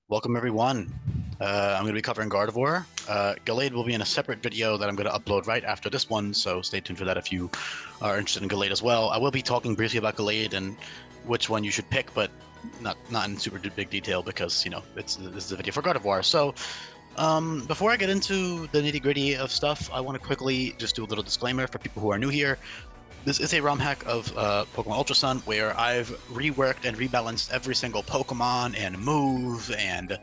Welcome everyone. I'm going to be covering Gardevoir. Gallade will be in a separate video that I'm going to upload right after this one, so stay tuned for that if you are interested in Gallade as well. I will be talking briefly about Gallade and which one you should pick, but not in super big detail because, you know, this is a video for Gardevoir. So before I get into the nitty-gritty of stuff, I want to quickly just do a little disclaimer for people who are new here. This is a ROM hack of Pokemon Ultra Sun where I've reworked and rebalanced every single Pokemon and move, and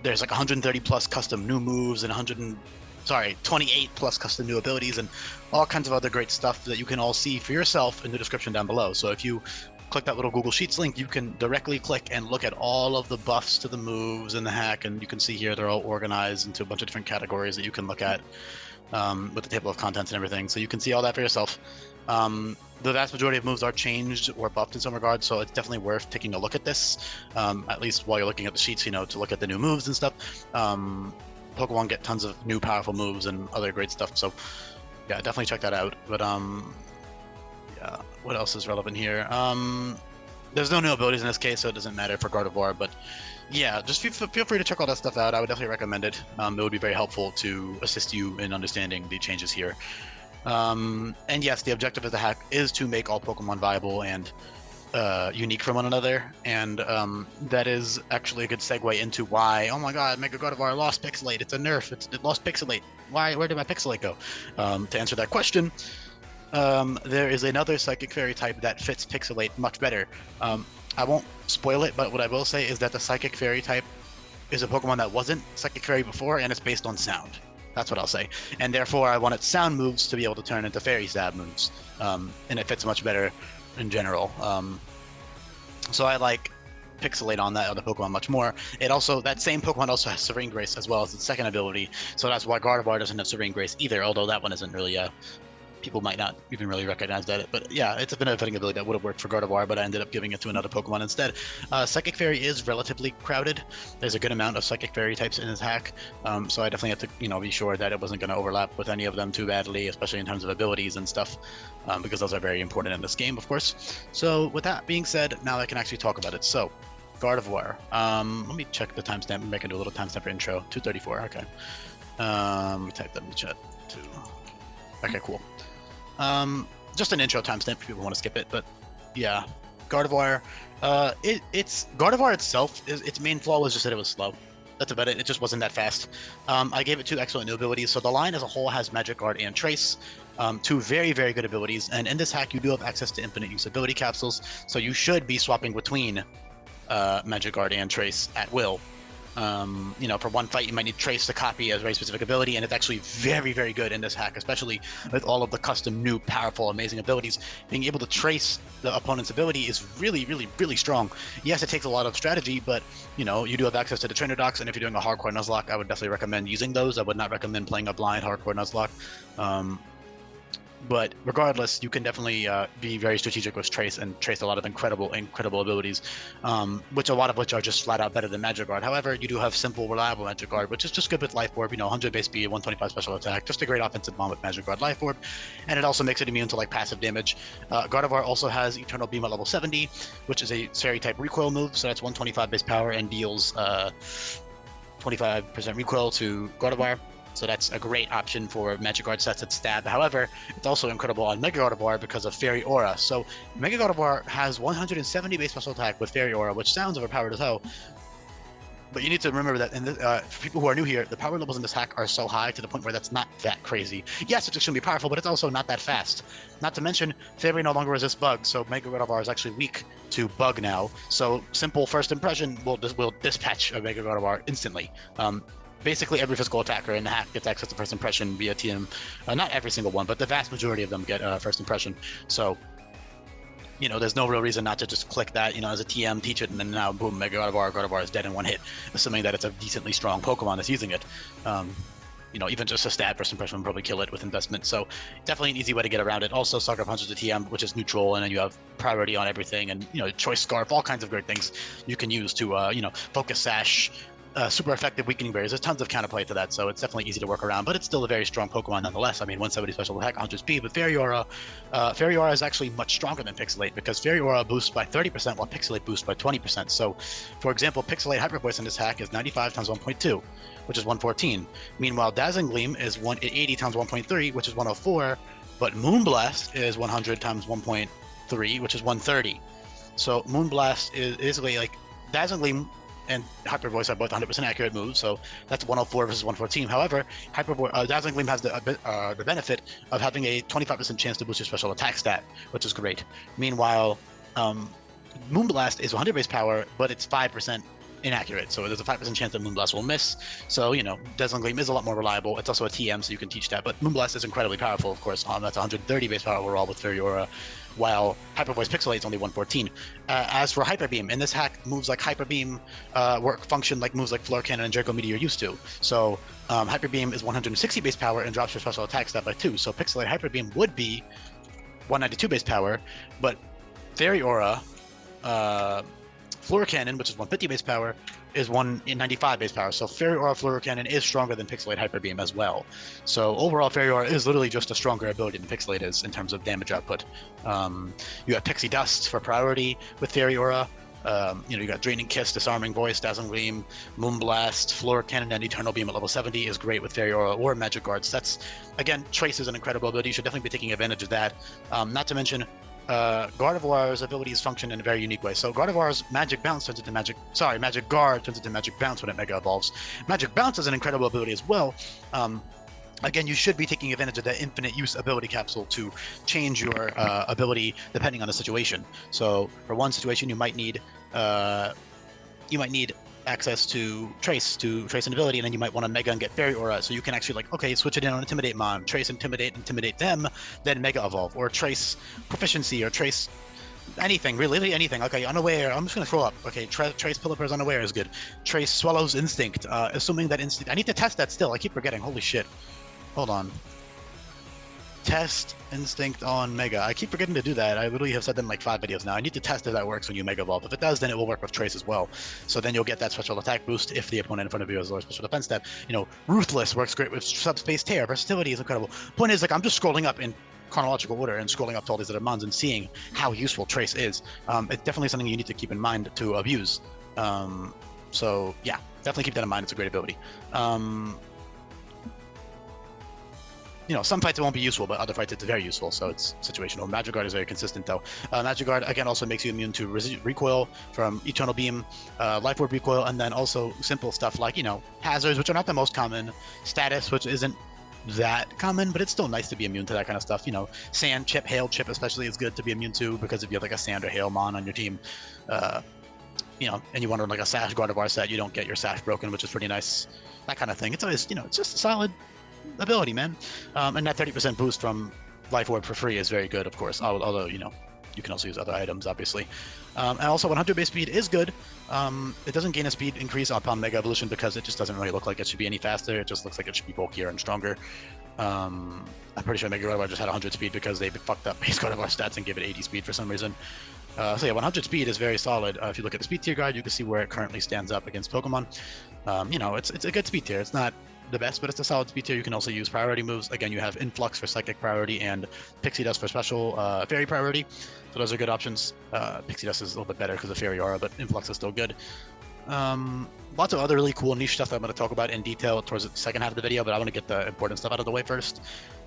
there's like 130 plus custom new moves and 28 plus custom new abilities and all kinds of other great stuff that you can all see for yourself in the description down below. So if you click that little Google Sheets link, you can directly click and look at all of the buffs to the moves in the hack, and you can see here they're all organized into a bunch of different categories that you can look at with the table of contents and everything. So you can see all that for yourself. The vast majority of moves are changed or buffed in some regard, so it's definitely worth taking a look at this, at least while you're looking at the sheets, you know, to look at the new moves and stuff. Pokemon get tons of new powerful moves and other great stuff, so yeah, definitely check that out. But yeah, what else is relevant here? There's no new abilities in this case, so it doesn't matter for Gardevoir, but yeah, just feel free to check all that stuff out. I would definitely recommend it. It would be very helpful to assist you in understanding the changes here. And yes, the objective of the hack is to make all Pokemon viable and unique from one another, and that is actually a good segue into why, oh my god, Mega Gardevoir lost Pixelate, it's a nerf, it lost Pixelate, where did my Pixelate go? To answer that question, there is another Psychic Fairy type that fits Pixelate much better. I won't spoil it, but what I will say is that the Psychic Fairy type is a Pokemon that wasn't Psychic Fairy before, and it's based on sound. That's what I'll say. And therefore, I wanted sound moves to be able to turn into Fairy Stab moves. And it fits much better in general. So I like Pixelate on that other Pokemon much more. It also, that same Pokemon also has Serene Grace as well as its second ability. So that's why Gardevoir doesn't have Serene Grace either, although that one isn't really people might not even really recognize that. But yeah, it's a benefiting ability that would have worked for Gardevoir, but I ended up giving it to another Pokemon instead. Psychic Fairy is relatively crowded. There's a good amount of Psychic Fairy types in this hack, so I definitely had to, you know, be sure that it wasn't going to overlap with any of them too badly, especially in terms of abilities and stuff, because those are very important in this game, of course. So with that being said, now I can actually talk about it. So Gardevoir. Let me check the timestamp. Maybe I can do a little timestamp intro. 234. Okay. Let me type that in the chat too. Okay, cool. Just an intro timestamp if people want to skip it, but yeah, Gardevoir. Gardevoir itself, its main flaw was just that it was slow. That's about it. It just wasn't that fast. I gave it two excellent new abilities. So the line as a whole has Magic Guard and Trace, two very, very good abilities. And in this hack, you do have access to infinite use ability capsules, so you should be swapping between Magic Guard and Trace at will. You know, for one fight, you might need Trace to copy a very specific ability, and it's actually very, very good in this hack, especially with all of the custom, new, powerful, amazing abilities. Being able to trace the opponent's ability is really, really, really strong. Yes, it takes a lot of strategy, but, you know, you do have access to the trainer docs, and if you're doing a hardcore Nuzlocke, I would definitely recommend using those. I would not recommend playing a blind hardcore Nuzlocke. But regardless, you can definitely be very strategic with Trace and trace a lot of incredible abilities, which a lot of which are just flat out better than Magic Guard. However, you do have simple, reliable Magic Guard, which is just good with Life Orb, you know, 100 base speed, 125 special attack, just a great offensive bomb with Magic Guard Life Orb, and it also makes it immune to like passive damage. Gardevoir also has Eternal Beam at level 70, which is a Fairy type recoil move, so that's 125 base power and deals 25% recoil to Gardevoir. So that's a great option for Magic Guard sets that stab. However, it's also incredible on Mega Gardevoir because of Fairy Aura. So Mega Gardevoir has 170 base special attack with Fairy Aura, which sounds overpowered as hell. But you need to remember that for people who are new here, the power levels in this hack are so high to the point where that's not that crazy. Yes, it's extremely powerful, but it's also not that fast. Not to mention, Fairy no longer resists bugs, so Mega Gardevoir is actually weak to bug now. So simple first impression will dispatch a Mega Gardevoir instantly. Basically, every physical attacker in the hack gets access to first impression via TM. Not every single one, but the vast majority of them get first impression. So, you know, there's no real reason not to just click that, you know, as a TM, teach it, and then now, boom, Mega Gardevoir is dead in one hit, assuming that it's a decently strong Pokemon that's using it. You know, even just a stab first impression would probably kill it with investment. So definitely an easy way to get around it. Also, Sucker Punch is a TM, which is neutral, and then you have priority on everything, and, you know, Choice Scarf, all kinds of great things you can use to, you know, Focus Sash, super effective weakening barriers. There's tons of counterplay to that, so it's definitely easy to work around, but it's still a very strong Pokemon nonetheless. I mean, 170 special attack, 100 speed, but Fairy Aura is actually much stronger than Pixelate because Fairy Aura boosts by 30% while Pixelate boosts by 20%. So, for example, Pixelate Hyper Voice in this hack is 95 times 1.2, which is 114. Meanwhile, Dazzling Gleam is 180 times 1.3, which is 104, but Moonblast is 100 times 1.3, which is 130. So Moonblast is basically like Dazzling Gleam and Hyper Voice are both 100% accurate moves, so that's 104 versus 114. However, Dazzling Gleam has the benefit of having a 25% chance to boost your special attack stat, which is great. Meanwhile, Moonblast is 100 base power, but it's 5% inaccurate, so there's a 5% chance that Moonblast will miss. So, you know, Dazzling Gleam is a lot more reliable. It's also a TM, so you can teach that, but Moonblast is incredibly powerful, of course. That's 130 base power overall with Fairy Aura, while Hyper Voice Pixelate is only 114. As for Hyper Beam, in this hack, moves like Hyper Beam function like moves like Floor Cannon and Draco Meteor used to. So Hyper Beam is 160 base power and drops your special attack stat by 2. So Pixelate Hyper Beam would be 192 base power, but Fairy Aura, Floor Cannon, which is 150 base power, is 195 base power. So Fairy Aura Floor Cannon is stronger than Pixelate Hyper Beam as well. So overall, Fairy Aura is literally just a stronger ability than Pixelate is in terms of damage output. You have Pixie Dust for priority with Fairy Aura. You know, you got Draining Kiss, Disarming Voice, Dazzling Gleam, Moonblast, Floor Cannon, and Eternal Beam at level 70 is great with Fairy Aura or Magic Guards. That's, again, Trace is an incredible ability. You should definitely be taking advantage of that. Not to mention, Gardevoir's abilities function in a very unique way. So Gardevoir's Magic Bounce turns into Magic Guard turns into Magic Bounce when it Mega Evolves. Magic Bounce is an incredible ability as well. Again, you should be taking advantage of that infinite use ability capsule to change your ability depending on the situation. So for one situation, you might need access to Trace an ability, and then you might want to Mega and get Fairy Aura, so you can actually like, okay, switch it in on Intimidate Mon, Trace intimidate them, then Mega Evolve, or Trace Proficiency, or Trace anything, really anything. Okay, Unaware, I'm just gonna scroll up. Okay, Trace Pilipper's Unaware is good. Trace Swallow's Instinct, assuming that Instinct, I need to test that still, I keep forgetting, holy shit. Hold on. Test Instinct on Mega. I keep forgetting to do that. I literally have said that in like 5 videos now. I need to test if that works when you Mega Evolve. If it does, then it will work with Trace as well. So then you'll get that special attack boost if the opponent in front of you has lower special defense stat. You know, Ruthless works great with Subspace Tear. Versatility is incredible. Point is, like, I'm just scrolling up in chronological order and scrolling up to all these other mons and seeing how useful Trace is. It's definitely something you need to keep in mind to abuse. So yeah, definitely keep that in mind. It's a great ability. You know, some fights it won't be useful, but other fights it's very useful, so it's situational. Magic Guard is very consistent, though. Magic Guard, again, also makes you immune to recoil from Eternal Beam, Life Orb recoil, and then also simple stuff like, you know, hazards, which are not the most common, status, which isn't that common, but it's still nice to be immune to that kind of stuff. You know, Sand Chip, Hail Chip especially is good to be immune to, because if you have like a Sand or Hail Mon on your team, you know, and you want to like a Sash Gardevoir set, you don't get your Sash broken, which is pretty nice. That kind of thing. It's always, you know, it's just a solid ability, man. And that 30% boost from Life Orb for free is very good, of course, although, you know, you can also use other items, obviously. And also 100 base speed is good. It doesn't gain a speed increase upon Mega Evolution because it just doesn't really look like it should be any faster. It just looks like it should be bulkier and stronger. I'm pretty sure Mega Gardevoir just had 100 speed because they fucked up base Gardevoir stats and gave it 80 speed for some reason. So yeah, 100 speed is very solid. If you look at the speed tier guide, you can see where it currently stands up against Pokemon. You know, it's a good speed tier. It's not the best, but it's a solid speed tier. You can also use priority moves. Again, you have Influx for Psychic priority and Pixie Dust for special Fairy priority. So those are good options. Pixie Dust is a little bit better because of Fairy Aura, but Influx is still good. Lots of other really cool niche stuff that I'm going to talk about in detail towards the second half of the video, but I want to get the important stuff out of the way first.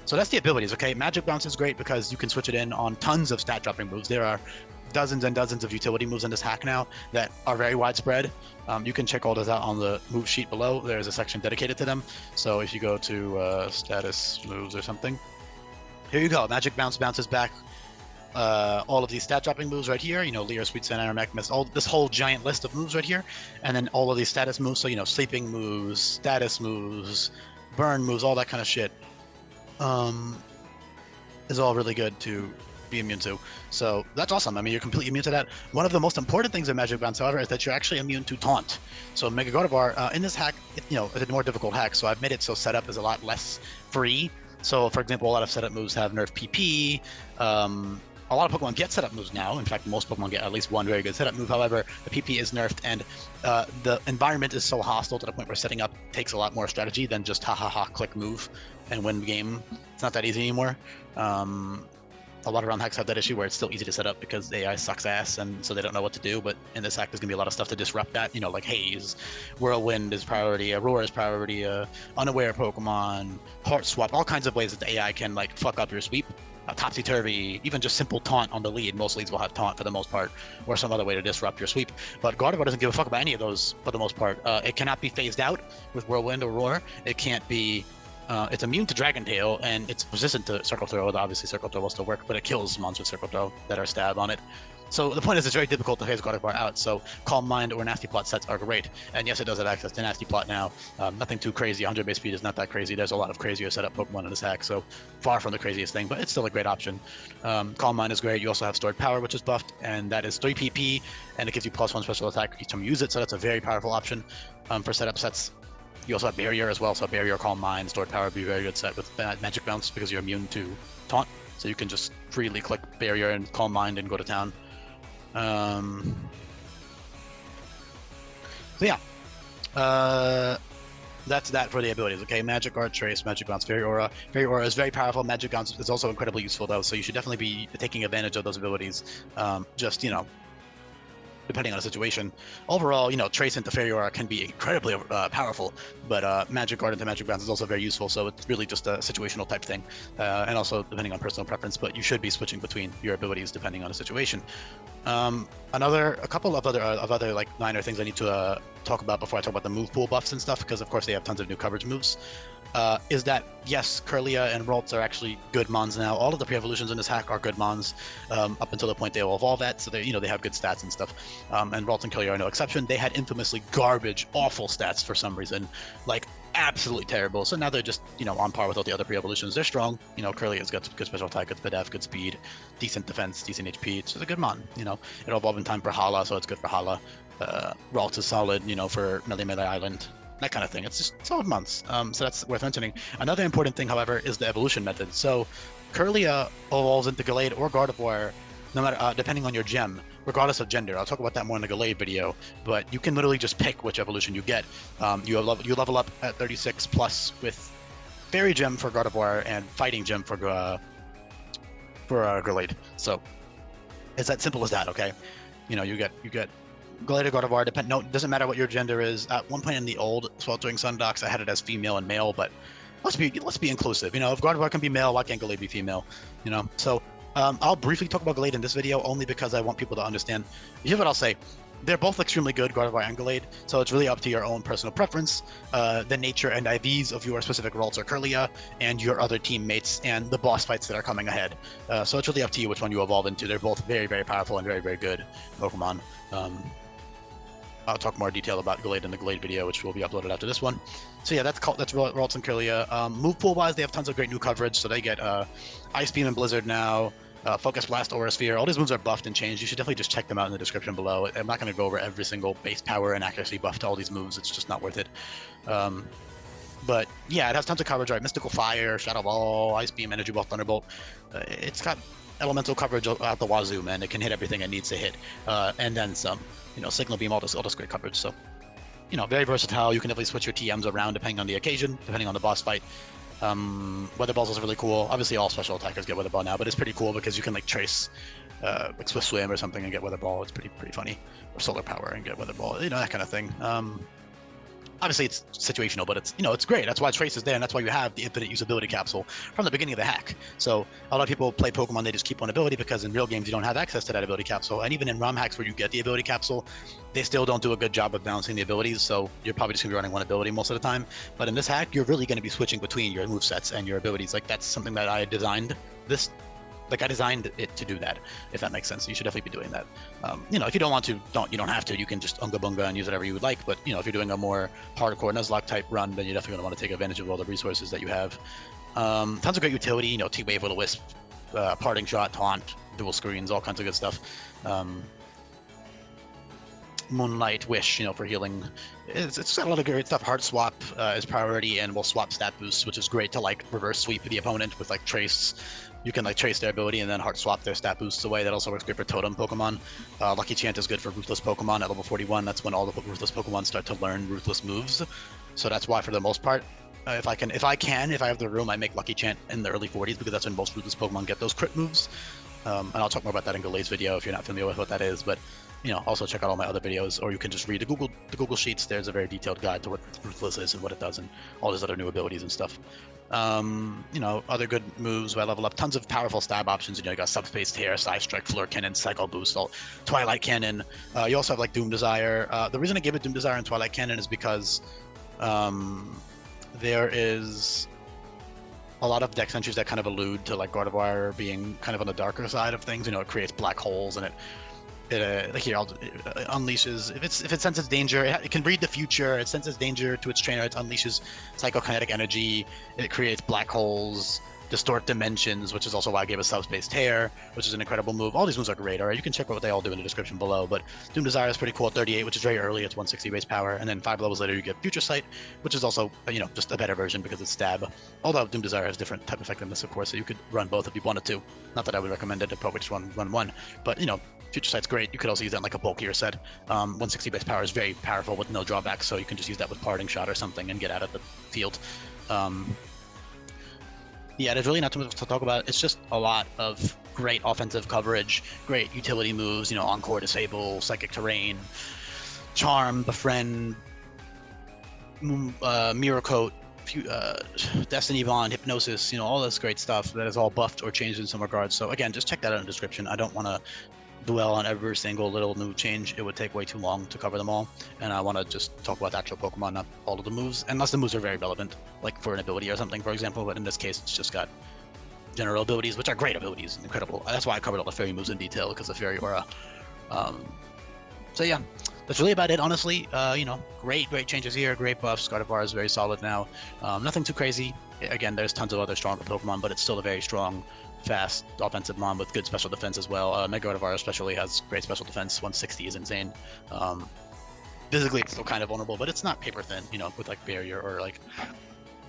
So that's the abilities, okay? Magic Bounce is great because you can switch it in on tons of stat dropping moves. There are dozens and dozens of utility moves in this hack now that are very widespread. You can check all those out on the move sheet below. There's a section dedicated to them. So if you go to status moves or something, here you go. Magic Bounce bounces back all of these stat dropping moves right here. You know, Leer, Sweet Scent, Aromatic Mist, all this whole giant list of moves right here, and then all of these status moves. So, you know, sleeping moves, status moves, burn moves, all that kind of shit is all really good to be immune to. So that's awesome. I mean, you're completely immune to that. One of the most important things in Magic Bounce, however, is that you're actually immune to Taunt. So Mega Gardevoir, in this hack, you know, it's a more difficult hack, so I've made it so setup is a lot less free. So, for example, a lot of setup moves have Nerf PP, a lot of Pokemon get setup moves now. In fact, most Pokemon get at least one very good setup move. However, the PP is nerfed, and the environment is so hostile to the point where setting up takes a lot more strategy than just ha ha ha click move and win the game. It's not that easy anymore. A lot of ROM hacks have that issue where it's still easy to set up because the AI sucks ass, and so they don't know what to do. But in this hack, there's gonna be a lot of stuff to disrupt that. You know, like Haze, Whirlwind is priority, Aurora is priority, Unaware Pokemon, Heart Swap, all kinds of ways that the AI can like fuck up your sweep. Topsy-turvy, even just simple taunt on the lead. Most leads will have taunt for the most part, or some other way to disrupt your sweep. But Gardevoir doesn't give a fuck about any of those for the most part. It cannot be phased out with Whirlwind or Roar. It can't be. It's immune to Dragon Tail, and it's resistant to Circle Throw. Obviously, Circle Throw will still work, but it kills monsters with Circle Throw that are stab on it. So the point is, it's very difficult to phase Gardevoir out. So Calm Mind or Nasty Plot sets are great, and yes, it does have access to Nasty Plot now. Nothing too crazy. 100 base speed is not that crazy. There's a lot of crazier setup Pokemon in this hack, so far from the craziest thing, but it's still a great option. Calm Mind is great. You also have Stored Power, which is buffed, and that is 3 PP, and it gives you +1 special attack each time you use it. So that's a very powerful option for setup sets. You also have Barrier as well, so Barrier, Calm Mind, Stored Power would be a very good set with Magic Bounce because you're immune to Taunt, so you can just freely click Barrier and Calm Mind and go to town. So yeah, that's that for the abilities. Okay, Magic Guard, Trace, Magic Bounce, Fairy Aura. Fairy Aura is very powerful. Magic Bounce is also incredibly useful though, so you should definitely be taking advantage of those abilities. Just, you know, depending on the situation. Overall, you know, Trace into Fairy Aura can be incredibly powerful, but Magic Guard into Magic Bounce is also very useful, so it's really just a situational type thing, and also depending on personal preference, but you should be switching between your abilities depending on the situation. A couple of other like minor things I need to talk about before I talk about the move pool buffs and stuff, because of course they have tons of new coverage moves. Is that yes, Kirlia and Ralts are actually good mons now. All of the pre-evolutions in this hack are good mons up until the point they will evolve at, so they have good stats and stuff. And Ralts and Kirlia are no exception. They had infamously garbage, awful stats for some reason, like absolutely terrible. So now they're just, you know, on par with all the other pre-evolutions. They're strong. You know, Kirlia's got good special attack, good def, good speed, decent defense, decent HP. It's just a good mon. You know, it'll evolve in time for Hala, so it's good for Hala. Ralts is solid, you know, for Melee Island. That kind of thing. It's just solid months. So that's worth mentioning. Another important thing, however, is the evolution method. So Kirlia evolves into Gallade or Gardevoir, no matter depending on your gem, regardless of gender. I'll talk about that more in the Gallade video. But you can literally just pick which evolution you get. You level up at 36 plus with Fairy Gem for Gardevoir and Fighting Gem for Gallade. So it's that simple as that. Okay, you know, you get Gallade or Gardevoir, doesn't matter what your gender is. At one point in the old Sweltering Sun docs, I had it as female and male, but let's be inclusive. You know, if Gardevoir can be male, why can't Gallade be female? You know, so I'll briefly talk about Gallade in this video only because I want people to understand. Here's what I'll say. They're both extremely good, Gardevoir and Gallade, so it's really up to your own personal preference, the nature and IVs of your specific Ralts or Kirlia, and your other teammates, and the boss fights that are coming ahead. So it's really up to you which one you evolve into. They're both very, very powerful and very, very good Pokemon. I'll talk more detail about Gallade in the Gallade video, which will be uploaded after this one. So yeah, that's Ralts and Kirlia. Move pool wise, they have tons of great new coverage. So they get Ice Beam and Blizzard now, Focus Blast, Aura Sphere. All these moves are buffed and changed. You should definitely just check them out in the description below. I'm not going to go over every single base power and accuracy buff to all these moves. It's just not worth it. But yeah, it has tons of coverage, right? Mystical Fire, Shadow Ball, Ice Beam, Energy Ball, Thunderbolt. It's got elemental coverage out the wazoo, man. It can hit everything it needs to hit, and then some. You know, Signal Beam, all this great coverage. So, you know, very versatile. You can definitely switch your TMs around depending on the occasion, depending on the boss fight. Weather Ball's also really cool. Obviously, all special attackers get Weather Ball now, but it's pretty cool because you can like trace like Swift Swim or something and get Weather Ball. It's pretty funny. Or Solar Power and get Weather Ball. You know, that kind of thing. Obviously, it's situational, but it's, you know, it's great. That's why Trace is there, and that's why you have the infinite usability capsule from the beginning of the hack. So a lot of people play Pokemon, they just keep one ability because in real games you don't have access to that ability capsule. And even in ROM hacks where you get the ability capsule, they still don't do a good job of balancing the abilities. So you're probably just gonna be running one ability most of the time. But in this hack, you're really gonna be switching between your movesets and your abilities. Like, that's something that I designed this. Like, I designed it to do that, if that makes sense. You should definitely be doing that. You know, if you don't want to, you don't have to. You can just Unga Bunga and use whatever you would like. But, you know, if you're doing a more hardcore Nuzlocke type run, then you're definitely going to want to take advantage of all the resources that you have. Tons of great utility, you know, T-Wave with a Wisp, Parting Shot, Taunt, dual screens, all kinds of good stuff. Moonlight Wish, for healing. It's got a lot of great stuff. Heart Swap is priority, and will swap stat boosts, which is great to like reverse sweep the opponent with like Trace. You can like trace their ability and then heart swap their stat boosts away. That also works great for Totem Pokemon. Lucky Chant is good for Ruthless Pokemon at level 41. That's when all the Ruthless Pokemon start to learn Ruthless moves. So that's why, for the most part, if I have the room, I make Lucky Chant in the early 40s because that's when most Ruthless Pokemon get those crit moves. And I'll talk more about that in Galade's video if you're not familiar with what that is. But also check out all my other videos, or you can just read the Google Sheets. There's a very detailed guide to what Ruthless is and what it does, and all these other new abilities and stuff. Other good moves where I level up. Tons of powerful stab options. You got Subspace Tear, Side Strike, Floor Cannon, Cycle Boost, Twilight Cannon. You also have like Doom Desire. The reason I gave it Doom Desire and Twilight Cannon is because there is a lot of dex entries that kind of allude to like Gardevoir being kind of on the darker side of things. It creates black holes, and it unleashes if it senses danger. It can read the future. It senses danger to its trainer. It unleashes psychokinetic energy. It creates black holes, distort dimensions, which is also why I gave a Subspace Tear, which is an incredible move. All these moves are great. All right, you can check out what they all do in the description below. But Doom Desire is pretty cool at 38, which is very early. It's 160 base power, and then 5 levels later you get Future Sight, which is also just a better version because it's stab. Although Doom Desire has different type effectiveness, of course, so you could run both if you wanted to. Not that I would recommend it. I'd probably just run one, but Future Sight's great. You could also use that in like a bulkier set. 160 base power is very powerful with no drawbacks, so you can just use that with Parting Shot or something and get out of the field. Yeah, there's really not too much to talk about. It's just a lot of great offensive coverage, great utility moves, Encore, Disable, Psychic Terrain, Charm, Befriend, Mirror Coat, Destiny Bond, Hypnosis, all this great stuff that is all buffed or changed in some regards. So again, just check that out in the description. I don't want to dwell on every single little new change. It would take way too long to cover them all, and I want to just talk about the actual Pokemon, not all of the moves, unless the moves are very relevant, like for an ability or something, for example. But in this case, it's just got general abilities, which are great abilities, incredible. That's why I covered all the fairy moves in detail, because of Fairy Aura. So yeah, that's really about it, honestly. Great changes here, great buffs. Gardevoir is very solid now. Nothing too crazy. Again, there's tons of other stronger Pokemon, but it's still a very strong, fast offensive mon with good special defense as well. Mega Gardevoir especially has great special defense. 160 is insane. Physically, it's still kind of vulnerable, but it's not paper thin. With like Barrier or like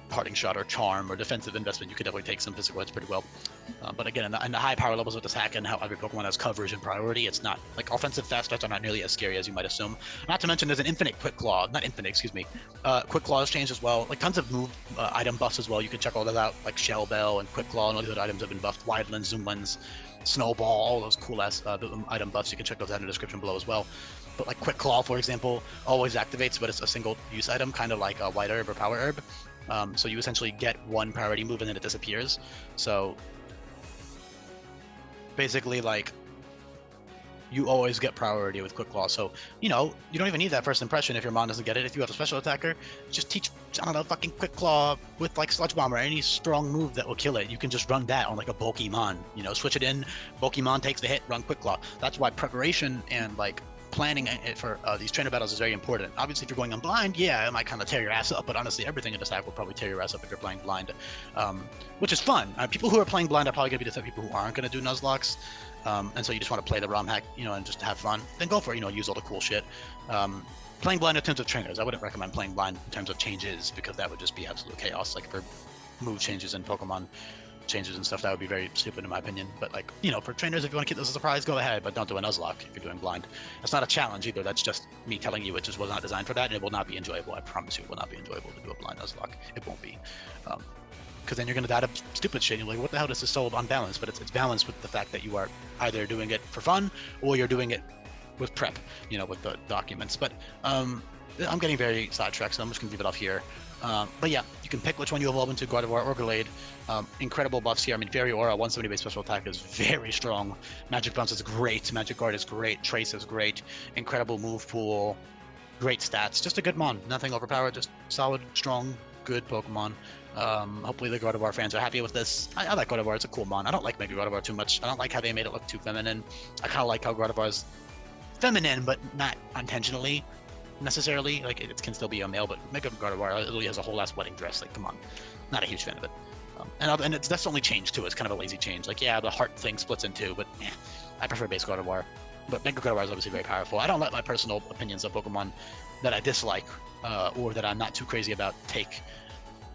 Parting Shot or Charm or Defensive Investment, you could definitely take some physical hits pretty well. But again, in the high power levels with this hack and how every Pokemon has coverage and priority, it's not like offensive fast starts are not nearly as scary as you might assume. Not to mention there's an infinite Quick Claw, not infinite, excuse me. Quick Claw has changed as well. Like tons of move item buffs as well. You can check all those out, like Shell Bell and Quick Claw and all these other items have been buffed. Wide Lens, Zoom Lens, Snowball, all those cool ass item buffs. You can check those out in the description below as well. But like Quick Claw, for example, always activates, but it's a single use item, kind of like a White Herb or Power Herb. So you essentially get one priority move and then it disappears. So basically, like, you always get priority with Quick Claw. So, you don't even need that first impression if your mon doesn't get it. If you have a special attacker, just teach, I don't know, fucking Quick Claw with like Sludge Bomb or any strong move that will kill it. You can just run that on like a bulky mon. Switch it in, bulky mon takes the hit, run Quick Claw. That's why preparation and like planning it for these trainer battles is very important. Obviously, if you're going on blind, yeah, it might kind of tear your ass up, but honestly, everything in this hack will probably tear your ass up if you're playing blind, which is fun. People who are playing blind are probably going to be the type of people who aren't going to do Nuzlocke, and so you just want to play the ROM hack, and just have fun, then go for it, use all the cool shit. Playing blind in terms of trainers, I wouldn't recommend playing blind in terms of changes, because that would just be absolute chaos. Like for move changes and Pokemon changes and stuff, that would be very stupid in my opinion. But like, for trainers, if you want to keep this a surprise, go ahead, but don't do a Nuzlocke if you're doing blind. That's not a challenge either. That's just me telling you it just was not designed for that, and it will not be enjoyable. I promise you, it will not be enjoyable to do a blind Nuzlocke. It won't be, because then you're going to die to stupid shit. You're like, what the hell, this is so unbalanced? But it's balanced with the fact that you are either doing it for fun or you're doing it with prep, with the documents. But I'm getting very sidetracked, so I'm just going to leave it off here. But yeah, you can pick which one you evolve into, Gardevoir or Gallade. Incredible buffs here. I mean, Fairy Aura, 170 base special attack is very strong. Magic Bounce is great. Magic Guard is great. Trace is great. Incredible move pool. Great stats. Just a good mon. Nothing overpowered. Just solid, strong, good Pokemon. Hopefully the Gardevoir fans are happy with this. I like Gardevoir. It's a cool mon. I don't like Mega Gardevoir too much. I don't like how they made it look too feminine. I kind of like how Gardevoir is feminine, but not intentionally necessarily. Like, it can still be a male, but Mega Gardevoir literally has a whole ass wedding dress. Like, come on. Not a huge fan of it. And that's the only change too. It's kind of a lazy change. Like, yeah, the heart thing splits in two, but I prefer base Gardevoir. But Mega Gardevoir is obviously very powerful. I don't let my personal opinions of Pokemon that I dislike or that I'm not too crazy about take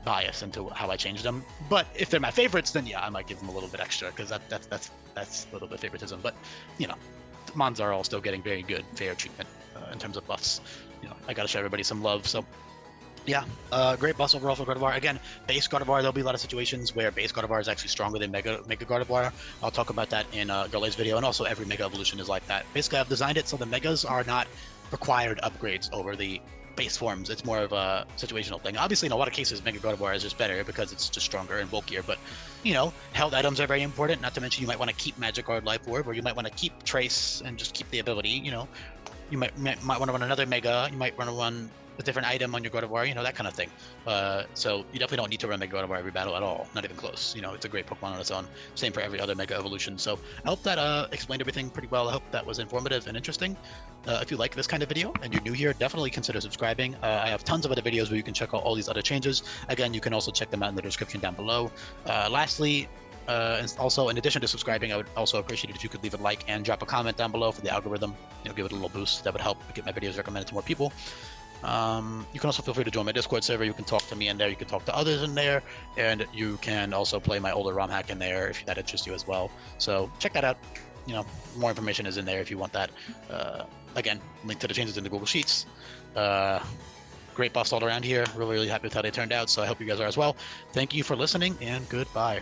bias into how I change them. But if they're my favorites, then yeah, I might give them a little bit extra because that's a little bit of favoritism. But you know, Mons are all still getting very good, fair treatment in terms of buffs. You know, I gotta show everybody some love. So yeah, great buffs overall for Gardevoir. Again, base Gardevoir, there'll be a lot of situations where base Gardevoir is actually stronger than Mega Gardevoir. I'll talk about that in Galay's video, and also every Mega Evolution is like that. Basically, I've designed it so the Megas are not required upgrades over the base forms. It's more of a situational thing. Obviously, in a lot of cases, Mega Gardevoir is just better because it's just stronger and bulkier, but, you know, held items are very important, not to mention you might want to keep Magic Guard Life Orb, or you might want to keep Trace and just keep the ability, you know. You might want to run another Mega, you might want to run a different item on your Gardevoir, you know, that kind of thing. So you definitely don't need to run Mega Gardevoir every battle at all, not even close. You know, it's a great Pokemon on its own. Same for every other Mega Evolution. So I hope that explained everything pretty well. I hope that was informative and interesting. If you like this kind of video and you're new here, definitely consider subscribing. I have tons of other videos where you can check out all these other changes. Again, you can also check them out in the description down below. Lastly, and also, in addition to subscribing, I would also appreciate it if you could leave a like and drop a comment down below for the algorithm. You know, give it a little boost. That would help get my videos recommended to more people. You can also feel free to join my Discord server. You can talk to me in there. You can talk to others in there, and you can also play my older ROM hack in there if that interests you as well. So check that out. You know, more information is in there if you want that. Again, link to the changes in the Google Sheets. Great buffs all around here. Really happy with how they turned out. So I hope you guys are as well. Thank you for listening, and goodbye.